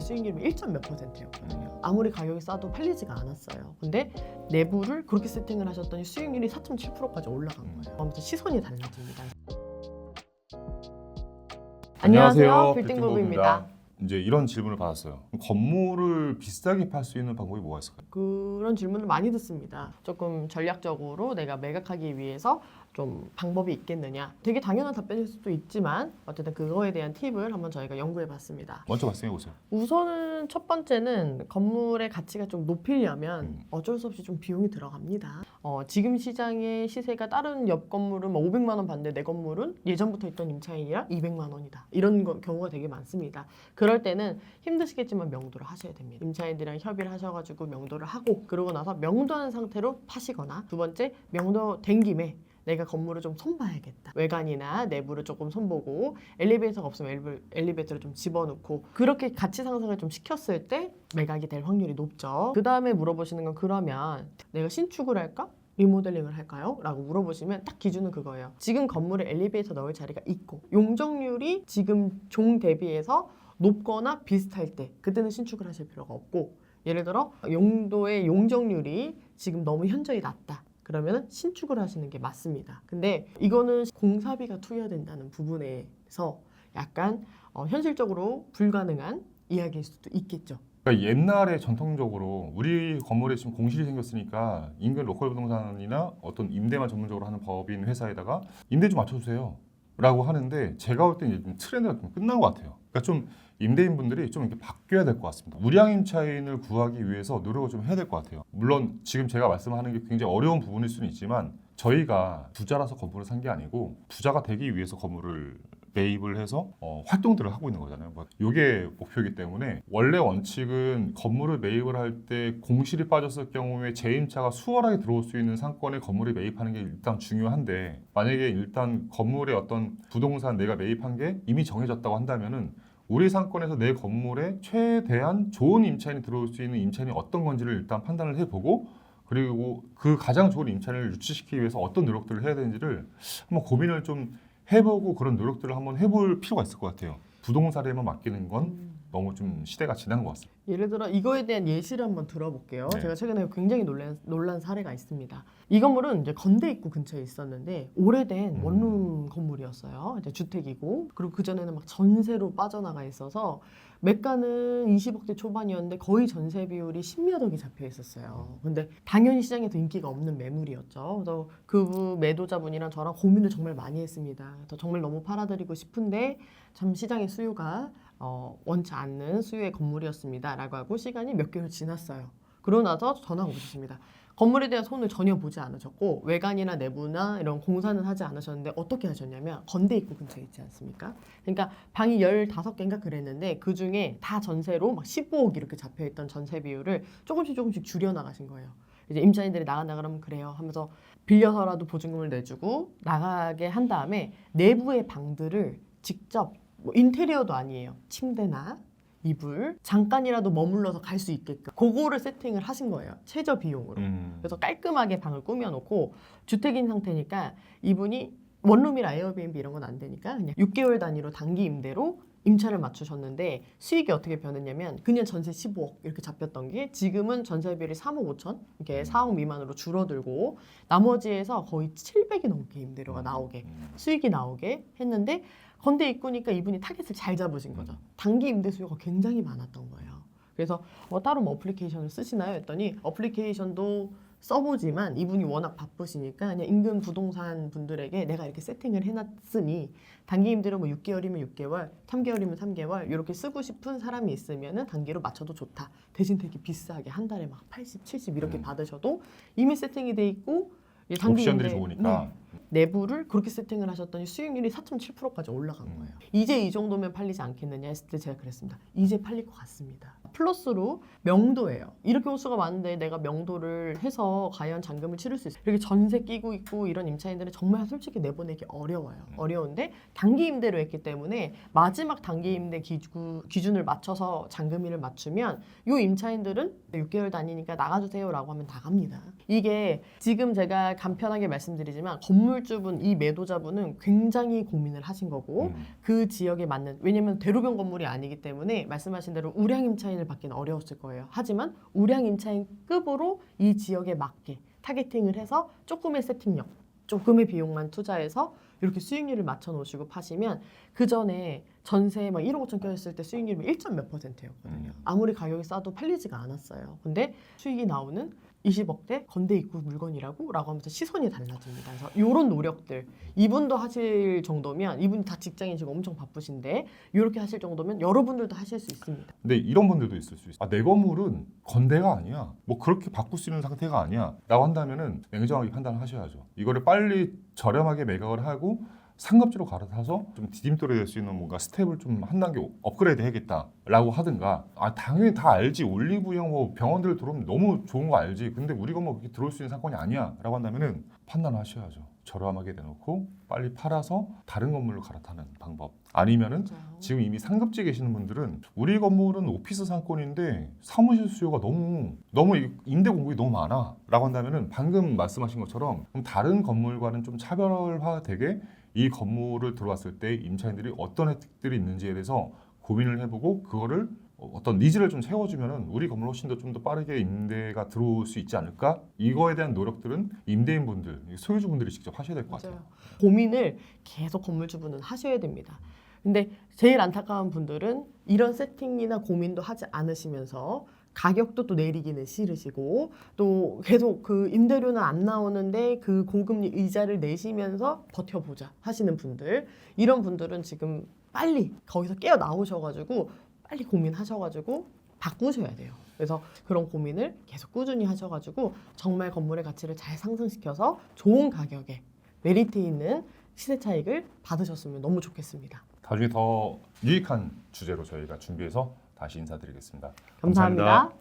수익률이 1점 몇 %였거든요. 아무리 가격이 싸도 팔리지가 않았어요. 근데 내부를 그렇게 세팅을 하셨더니 수익률이 4.7%까지 올라간 거예요. 아무튼 시선이 달라집니다. 안녕하세요, 빌딩부부입니다. 이제 이런 질문을 받았어요. 건물을 비싸게 팔 수 있는 방법이 뭐가 있을까요? 그런 질문을 많이 듣습니다. 조금 전략적으로 내가 매각하기 위해서 좀 방법이 있겠느냐. 되게 당연한 답변일 수도 있지만 어쨌든 그거에 대한 팁을 한번 저희가 연구해 봤습니다. 먼저 말씀해 보세요. 우선은 첫 번째는 건물의 가치가 좀 높이려면 어쩔 수 없이 좀 비용이 들어갑니다. 지금 시장의 시세가 다른 옆 건물은 500만 원 받는데 내 건물은 예전부터 있던 임차인이랑 200만 원이다. 이런 경우가 되게 많습니다. 그럴 때는 힘드시겠지만 명도를 하셔야 됩니다. 임차인들이랑 협의를 하셔가지고 명도를 하고 그러고 나서 명도한 상태로 파시거나 두 번째 명도 된 김에 내가 건물을 좀 손봐야겠다. 외관이나 내부를 조금 손보고 엘리베이터가 없으면 엘리베이터를 좀 집어넣고 그렇게 가치 상승을 좀 시켰을 때 매각이 될 확률이 높죠. 그 다음에 물어보시는 건 그러면 내가 신축을 할까? 리모델링을 할까요? 라고 물어보시면 딱 기준은 그거예요. 지금 건물에 엘리베이터 넣을 자리가 있고 용적률이 지금 종 대비해서 높거나 비슷할 때 그때는 신축을 하실 필요가 없고 예를 들어 용도의 용적률이 지금 너무 현저히 낮다. 그러면 신축을 하시는 게 맞습니다. 근데 이거는 공사비가 투여된다는 부분에서 약간 현실적으로 불가능한 이야기일 수도 있겠죠. 그러니까 옛날에 전통적으로 우리 건물에 지금 공실이 생겼으니까 인근 로컬 부동산이나 어떤 임대만 전문적으로 하는 법인 회사에다가 임대 좀 맞춰주세요 라고 하는데 제가 볼 때 이제 트렌드가 좀 끝난 것 같아요. 그러니까 좀 임대인분들이 좀 이렇게 바뀌어야 될 것 같습니다. 우량 임차인을 구하기 위해서 노력을 좀 해야 될 것 같아요. 물론 지금 제가 말씀하는 게 굉장히 어려운 부분일 수는 있지만 저희가 부자라서 건물을 산 게 아니고 부자가 되기 위해서 건물을 매입을 해서 활동들을 하고 있는 거잖아요. 이게 목표이기 때문에 원래 원칙은 건물을 매입을 할 때 공실이 빠졌을 경우에 재임차가 수월하게 들어올 수 있는 상권에 건물을 매입하는 게 일단 중요한데 만약에 일단 건물의 어떤 부동산 내가 매입한 게 이미 정해졌다고 한다면은 우리 상권에서 내 건물에 최대한 좋은 임차인이 들어올 수 있는 임차인이 어떤 건지를 일단 판단을 해보고 그리고 그 가장 좋은 임차인을 유치시키기 위해서 어떤 노력들을 해야 되는지를 한번 고민을 좀 해보고 그런 노력들을 한번 해볼 필요가 있을 것 같아요. 부동산에만 맡기는 건 너무 좀 시대가 지난 것 같습니다. 예를 들어 이거에 대한 예시를 한번 들어볼게요. 네. 제가 최근에 굉장히 놀란 사례가 있습니다. 이 건물은 이제 건대 입구 근처에 있었는데 오래된 원룸 건물이었어요. 이제 주택이고 그리고 그 전에는 막 전세로 빠져나가 있어서 매가는 20억대 초반이었는데 거의 전세 비율이 10몇 억이 잡혀 있었어요. 근데 당연히 시장에서 인기가 없는 매물이었죠. 그래서 그 매도자분이랑 저랑 고민을 정말 많이 했습니다. 그래서 정말 너무 팔아드리고 싶은데 참 시장의 수요가 원치 않는 수요의 건물이었습니다. 라고 하고 시간이 몇 개월 지났어요. 그러고 나서 전화가 오셨습니다. 건물에 대한 손을 전혀 보지 않으셨고 외관이나 내부나 이런 공사는 하지 않으셨는데 어떻게 하셨냐면 건대 입구 근처에 있지 않습니까? 그러니까 방이 15개인가 그랬는데 그중에 다 전세로 막 15억 이렇게 잡혀있던 전세 비율을 조금씩 줄여나가신 거예요. 이제 임차인들이 나간다 그러면 그래요 하면서 빌려서라도 보증금을 내주고 나가게 한 다음에 내부의 방들을 직접 뭐 인테리어도 아니에요. 침대나 이불 잠깐이라도 머물러서 갈 수 있게끔 그거를 세팅을 하신 거예요. 최저 비용으로. 그래서 깔끔하게 방을 꾸며놓고 주택인 상태니까 이분이 원룸이라 에어비앤비 이런 건 안 되니까 그냥 6개월 단위로 단기 임대로 임차를 맞추셨는데 수익이 어떻게 변했냐면 그냥 전세 15억 이렇게 잡혔던 게 지금은 전세비율이 3억 5천 이렇게 4억 미만으로 줄어들고 나머지에서 거의 700이 넘게 임대료가 나오게 수익이 나오게 했는데 건대 입구니까 이분이 타겟을 잘 잡으신 거죠. 단기 임대 수요가 굉장히 많았던 거예요. 그래서 따로 뭐 어플리케이션을 쓰시나요? 했더니 어플리케이션도 써보지만 이분이 워낙 바쁘시니까 그냥 인근 부동산 분들에게 내가 이렇게 세팅을 해놨으니 단기 임대료 뭐 6개월이면 6개월, 3개월이면 3개월 이렇게 쓰고 싶은 사람이 있으면은 단기로 맞춰도 좋다. 대신 되게 비싸게 한 달에 막 80, 70 이렇게 받으셔도 이미 세팅이 돼 있고 단기 옵션들이 임대, 좋으니까 내부를 그렇게 세팅을 하셨더니 수익률이 4.7%까지 올라간 거예요. 이제 이 정도면 팔리지 않겠느냐 했을 때 제가 그랬습니다. 이제 팔릴 것 같습니다. 플러스로 명도예요. 이렇게 호수가 많은데 내가 명도를 해서 과연 잔금을 치를 수 있어요. 이렇게 전세 끼고 있고 이런 임차인들은 정말 솔직히 내보내기 어려워요. 어려운데 단기 임대로 했기 때문에 마지막 단기 임대 기준을 맞춰서 잔금일을 맞추면 이 임차인들은 6개월 다니니까 나가주세요라고 하면 나갑니다. 이게 지금 제가 간편하게 말씀드리지만 건물주분, 이 매도자분은 굉장히 고민을 하신 거고 그 지역에 맞는, 왜냐면 대로변 건물이 아니기 때문에 말씀하신 대로 우량 임차인을 받기는 어려웠을 거예요. 하지만 우량 임차인급으로 이 지역에 맞게 타겟팅을 해서 조금의 세팅력, 조금의 비용만 투자해서 이렇게 수익률을 맞춰 놓으시고 파시면 그 전에 전세 막 1억 5천 껴있을 때 수익률이 1점 몇 %였거든요. 아무리 가격이 싸도 팔리지가 않았어요. 근데 수익이 나오는 20억대 건대 입구 물건이라고 하면서 시선이 달라집니다. 그래서 이런 노력들 이분도 하실 정도면, 이분 다 직장인이시고 엄청 바쁘신데 이렇게 하실 정도면 여러분들도 하실 수 있습니다. 근데 이런 분들도 있을 수 있어. 내 건물은 건대가 아니야. 뭐 그렇게 바꿀 수 있는 상태가 아니야. 라고 한다면은 냉정하게 판단을 하셔야죠. 이거를 빨리 저렴하게 매각을 하고 상급지로 갈아타서 좀 디딤돌이 될 수 있는 뭔가 스텝을 좀 한 단계 업그레이드 해야겠다라고 하든가. 당연히 다 알지. 올리브영 뭐 병원들 들어오면 너무 좋은 거 알지. 근데 우리가 뭐 그렇게 들어올 수 있는 상권이 아니야라고 한다면은 판단하셔야죠. 저렴하게 내놓고 빨리 팔아서 다른 건물로 갈아타는 방법. 아니면은 지금 이미 상급지에 계시는 분들은 우리 건물은 오피스 상권인데 사무실 수요가 너무 임대 공급이 너무 많아라고 한다면은 방금 말씀하신 것처럼 그럼 다른 건물과는 좀 차별화되게 이 건물을 들어왔을 때 임차인들이 어떤 혜택들이 있는지에 대해서 고민을 해보고 그거를 어떤 니즈를 좀 채워주면은 우리 건물 훨씬 더 좀 더 빠르게 임대가 들어올 수 있지 않을까? 이거에 대한 노력들은 임대인분들, 소유주분들이 직접 하셔야 될 것 같아요. 고민을 계속 건물주분은 하셔야 됩니다. 근데 제일 안타까운 분들은 이런 세팅이나 고민도 하지 않으시면서 가격도 또 내리기는 싫으시고 또 계속 그 임대료는 안 나오는데 그 고금리 이자를 내시면서 버텨보자 하시는 분들, 이런 분들은 지금 빨리 거기서 깨어 나오셔가지고 빨리 고민하셔가지고 바꾸셔야 돼요. 그래서 그런 고민을 계속 꾸준히 하셔가지고 정말 건물의 가치를 잘 상승시켜서 좋은 가격에 메리트 있는 시세 차익을 받으셨으면 너무 좋겠습니다. 나중에 더 유익한 주제로 저희가 준비해서 다시 인사드리겠습니다. 감사합니다.